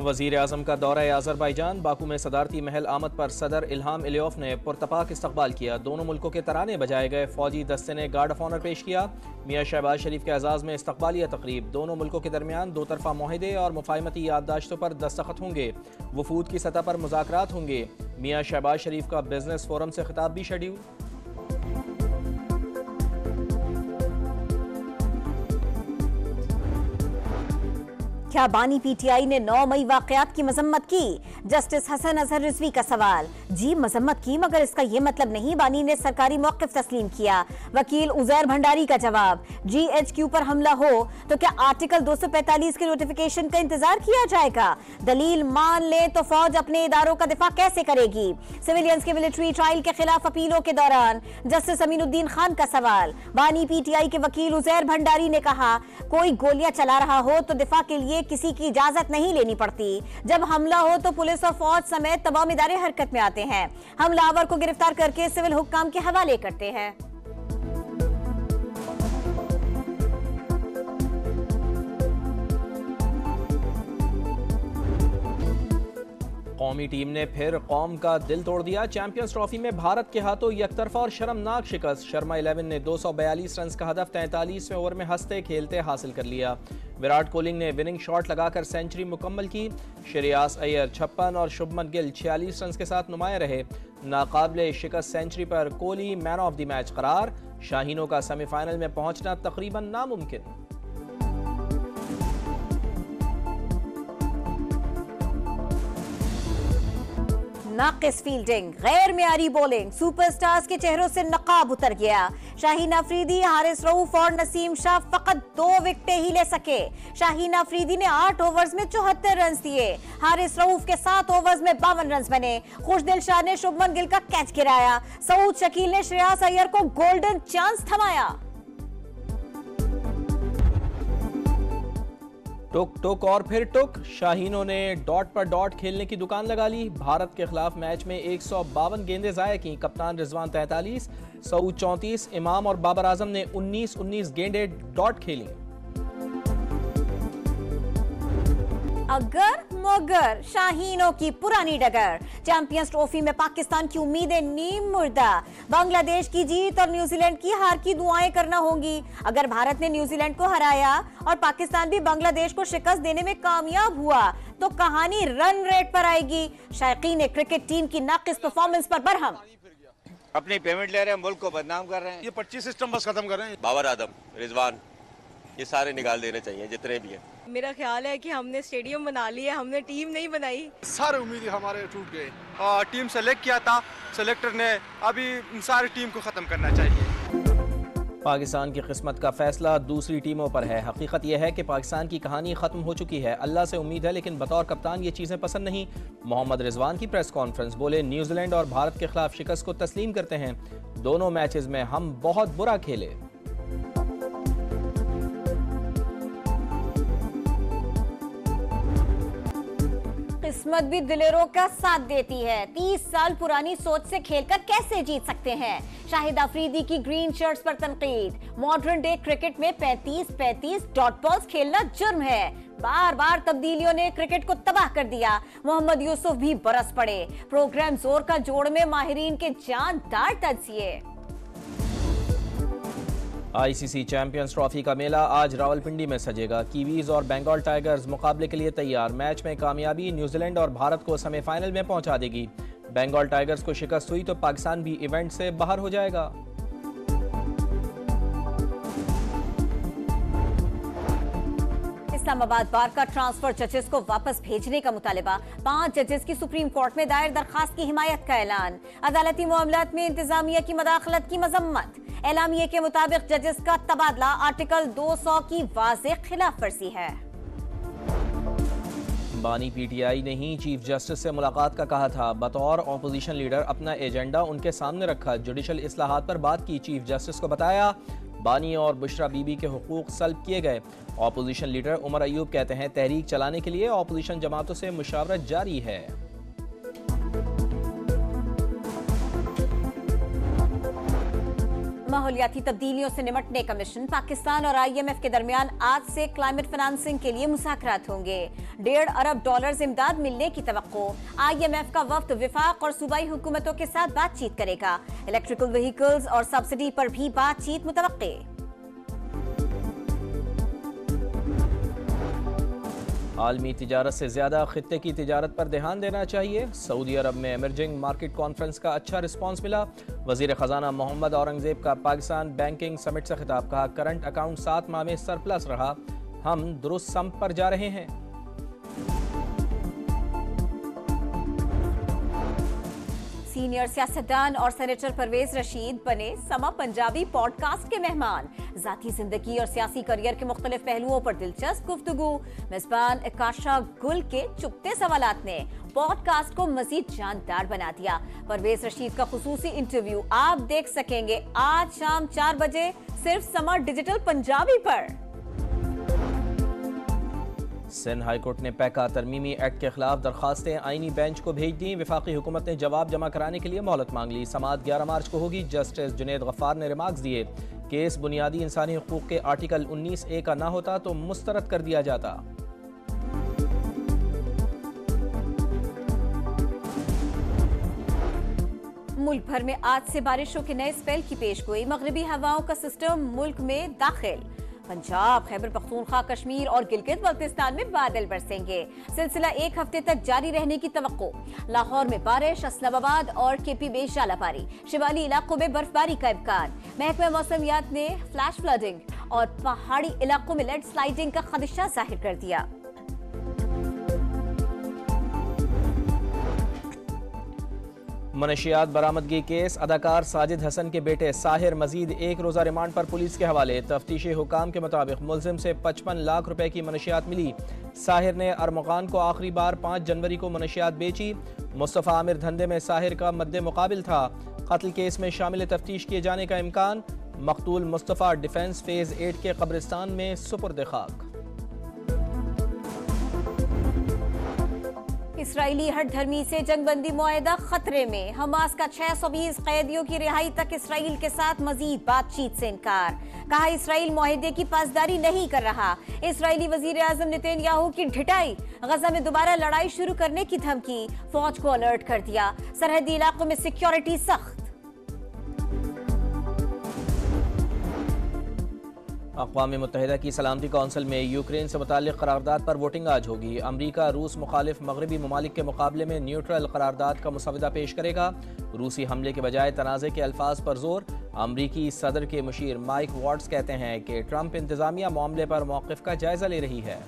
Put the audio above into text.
वज़ीर आज़म का दौरा अज़रबैजान। बाकू में सदारती महल आमद पर सदर इल्हाम अलियोफ ने पुरतपाक इस्तकबाल किया। दोनों मुल्कों के तराने बजाए गए। फौजी दस्ते ने गार्ड ऑफ ऑनर पेश किया। मियाँ शहबाज शरीफ के एजाज़ में इस्तकबालिया तकरीब। दोनों मुल्कों के दरमियान दो तरफा मुआहदे और मुफाहमती याददाश्तों पर दस्तखत होंगे। वफूद की सतह पर मुज़ाकरात होंगे। मियाँ शहबाज शरीफ का बिजनेस फोरम से खिताब भी शेड्यूल। क्या बानी पीटीआई ने 9 मई वाकयात की मजम्मत की? जस्टिस हसन अजहर रिजवी का सवाल। जी मजम्मत की, मगर इसका ये मतलब नहीं बानी ने सरकारी मौक़िफ़ तस्लीम किया। वकील उजैर भंडारी का जवाब। GHQ पर हमला हो तो क्या आर्टिकल 245 के नोटिफिकेशन का इंतजार किया जाएगा? दलील मान ले तो फौज अपने इदारों का दिफा कैसे करेगी? सिविलियंस के मिलिट्री ट्रायल के खिलाफ अपीलों के दौरान जस्टिस अमीनुद्दीन खान का सवाल। बानी पीटीआई के वकील उजैर भंडारी ने कहा, कोई गोलियां चला रहा हो तो दिफा के लिए किसी की इजाजत नहीं लेनी पड़ती। जब हमला हो तो पुलिस और फौज समेत तमाम इदारे हरकत में आते हैं। हमलावर को गिरफ्तार करके सिविल हुक्काम के हवाले करते हैं। कौमी टीम ने फिर कौम का दिल तोड़ दिया। चैंपियंस ट्रॉफी में भारत के हाथों यकतरफा और शर्मनाक शिकस्त। शर्मा 11 ने 242 रन का हदफ 43वें ओवर में हंसते खेलते हासिल कर लिया। विराट कोहली ने विनिंग शॉट लगाकर सेंचुरी मुकम्मल की। श्रेयास अय्यर 56 और शुभमन गिल 46 रन के साथ नुमाया रहे। नाकाबिले शिकस्त सेंचुरी पर Kohli man of the match करार। शाहीनों का सेमीफाइनल में पहुंचना तकरीबन नामुमकिन। नाकिस फील्डिंग, गैर मियारी बॉलिंग, सुपरस्टार्स के चेहरों से नकाब उतर गया। शाहीन अफरीदी, हारिस रऊफ और नसीम शाह फकत 2 विकेटें ही ले सके। शाहीन अफरीदी ने 8 ओवर्स में 74 रन दिए। हारिस रऊफ के 7 ओवर्स में 52 रन बने। खुशदिल शाह ने शुभमन गिल का कैच गिराया। सऊद शकील ने श्रेयास अय्यर को गोल्डन चांस थमाया। टुक टुक और फिर टुक। शाहीनों ने डॉट पर डॉट खेलने की दुकान लगा ली। भारत के खिलाफ मैच में 152 गेंदें ज़ाया की। कप्तान रिजवान 43, सऊद 34, इमाम और बाबर आजम ने 19-19 गेंदें डॉट खेली। अगर मगर शाहीनों की पुरानी डगर। चैंपियंस ट्रॉफी में पाकिस्तान की उम्मीदें नीम मुर्दा। बांग्लादेश की जीत और न्यूजीलैंड की हार की दुआएं करना होंगी। अगर भारत ने न्यूजीलैंड को हराया और पाकिस्तान भी बांग्लादेश को शिकस्त देने में कामयाब हुआ तो कहानी रन रेट पर आएगी। शायकीन ने क्रिकेट टीम की नाकिस परफॉर्मेंस पर बरहम। अपनी पेमेंट ले रहे हैं, मुल्क को बदनाम कर रहे हैं। ये 25 सिस्टम बस खत्म कर रहे हैं। बाबर आदम, रिजवान, ये सारे निकाल देने चाहिए जितने भी हैं। मेरा ख्याल है कि हमने स्टेडियम बना लिया, हमने टीम नहीं बनाई। सारे उम्मीद हमारे टूट गए। टीम सेलेक्ट किया था सेलेक्टर ने, अभी सारी टीम को खत्म करना चाहिए। पाकिस्तान की किस्मत का फैसला दूसरी टीमों पर है। हकीकत यह है कि पाकिस्तान की कहानी खत्म हो चुकी है। अल्लाह से उम्मीद है, लेकिन बतौर कप्तान ये चीज़ें पसंद नहीं। मोहम्मद रिजवान की प्रेस कॉन्फ्रेंस। बोले, न्यूजीलैंड और भारत के खिलाफ शिकस्त को तस्लीम करते हैं। दोनों मैचेस में हम बहुत बुरा खेले। किस्मत भी दिलेरों का साथ देती है। 30 साल पुरानी सोच से खेलकर कैसे जीत सकते हैं? शाहिद अफरीदी की ग्रीन शर्ट्स पर तनकीद। मॉडर्न डे क्रिकेट में 35-35 डॉट बॉल्स खेलना जुर्म है। बार बार तब्दीलियों ने क्रिकेट को तबाह कर दिया। मोहम्मद यूसुफ भी बरस पड़े। प्रोग्राम जोर का जोड़ में माहिरीन के जानदार तज्जिए। ICC चैंपियंस ट्रॉफी का मेला आज रावलपिंडी में सजेगा। कीवीज और बंगाल टाइगर्स मुकाबले के लिए तैयार। मैच में कामयाबी न्यूजीलैंड और भारत को सेमीफाइनल में पहुंचा देगी। बंगाल टाइगर्स को शिकस्त हुई तो पाकिस्तान भी इवेंट से बाहर हो जाएगा। इस्लामाबाद बार का ट्रांसफर जजेस को वापस भेजने का मुतालिबा। 5 जजेस की सुप्रीम कोर्ट में दायर दरखास्त की हिमायत का ऐलान। अदालती मामलात में इंतजामिया की मदाखलत की मजम्मत। एलामिये के मुताबिक जजेस का तबादला आर्टिकल 200 की वाज़ेह खिलाफ वर्जी है। बानी PTI ने ही चीफ जस्टिस से मुलाकात का कहा था। बतौर ऑपोजिशन लीडर अपना एजेंडा उनके सामने रखा। जुडिशल इस्लाहात पर बात की। चीफ जस्टिस को बताया बानी और बुशरा बीबी के हुकूक सल्ब किए गए। ऑपोजिशन लीडर उमर अयूब कहते हैं तहरीक चलाने के लिए ऑपोजिशन जमातों से मुशावरत जारी है। माहौलियाती तब्दीलियों से निपटने का मिशन पाकिस्तान और IMF के दरमियान आज से क्लाइमेट फाइनेंसिंग के लिए मुज़ाकरात होंगे। $1.5 अरब इमदाद मिलने की तवक्को। IMF का वफ्द विफाक और सूबाई हुकूमतों के साथ बातचीत करेगा। इलेक्ट्रिकल व्हीकल्स और सब्सिडी पर भी बातचीत मुतवक्के। आलमी तिजारत से ज़्यादा खित्ते की तिजारत पर ध्यान देना चाहिए। सऊदी अरब में इमर्जिंग मार्केट कॉन्फ्रेंस का अच्छा रिस्पांस मिला। वज़ीर ख़जाना मोहम्मद औरंगज़ेब का पाकिस्तान बैंकिंग समिट से खिताब। कहा, करंट अकाउंट 7 माह में सरप्लस रहा, हम दुरुस्त सम्त पर जा रहे हैं। सीनियर सियासतदान और सेनेटर परवेज रशीद बने समा पंजाबी पॉडकास्ट के मेहमान। जाती जिंदगी और सियासी करियर के मुख्तलिफ पहलुओं पर दिलचस्प गुफ्तगू। मेजबान आकाशा गुल के चुपते सवालात ने पॉडकास्ट को मजीद जानदार बना दिया। परवेज रशीद का खुसूसी इंटरव्यू आप देख सकेंगे आज शाम 4 बजे सिर्फ समा डिजिटल पंजाबी पर। सिंध हाईकोर्ट ने पैका तरमीमी एक्ट के खिलाफ दरखास्तें आईनी बेंच को भेज दी। वफाकी हुकूमत ने जवाब जमा कराने के लिए मोहलत मांग ली। समाअत 11 मार्च को होगी। जस्टिस जुनेद गफ्फार ने रिमार्क्स दिए, केस बुनियादी इंसानी हुकूक के आर्टिकल 19A का ना होता तो मुस्तरद कर दिया जाता। मुल्क भर में आज से बारिशों के नए स्पेल की पेशगोई। मगरिबी हवाओं का सिस्टम मुल्क में दाखिल। पंजाब, खैबर पख्तूनख्वा, कश्मीर और गिलगित बल्तिस्तान में बादल बरसेंगे। सिलसिला 1 हफ्ते तक जारी रहने की तवक्को। लाहौर में बारिश, इस्लामाबाद और KP में जालाबारी। शिमाली इलाकों में बर्फबारी का इम्कान। महकमा मौसमियात ने फ्लैश फ्लडिंग और पहाड़ी इलाकों में लैंड स्लाइडिंग का खदशा जाहिर कर दिया। मनशियात बरामदगी केस। अदाकार साजिद हसन के बेटे साहिर मजीद 1 रोज़ा रिमांड पर पुलिस के हवाले। तफ्तीशी हुकाम के मुताबिक मुलजिम से 55 लाख रुपए की मनशियात मिली। साहिर ने अरमगान को आखिरी बार 5 जनवरी को मनशियात बेची। मुस्तफ़ा आमिर धंधे में साहिर का मद्दे मुकाबिल था। कत्ल केस में शामिल तफ्तीश किए जाने का इम्कान। मकतूल मुस्तफ़ा डिफेंस फेज 8 के कब्रिस्तान में सुपुर्द खाक। इसराइली हठधर्मी से जंगबंदी मुआहदा खतरे में। हमास का 620 कैदियों की रिहाई तक इसराइल के साथ मजीद बातचीत से इनकार। कहा, इसराइल मुआहदे की पासदारी नहीं कर रहा। इसराइली वजीर आजम नेतन्याहू की ढिठाई। गजा में दोबारा लड़ाई शुरू करने की धमकी। फौज को अलर्ट कर दिया। सरहदी इलाकों में सिक्योरिटी सख्त। अक़वाम मुत्तहिदा की सलामती कौंसिल में यूक्रेन से मुताल्लिक़ करारदाद पर वोटिंग आज होगी। अमरीका रूस मुखालिफ मगरबी ममालिक के मुकाबले में न्यूट्रल करारदाद का मुसवदा पेश करेगा। रूसी हमले के बजाय तनाज़े के अल्फाज पर जोर। अमरीकी सदर के मुशीर माइक वाट्स कहते हैं कि ट्रंप इंतज़ामिया मामले पर मौक़िफ़ का जायज़ा ले रही है।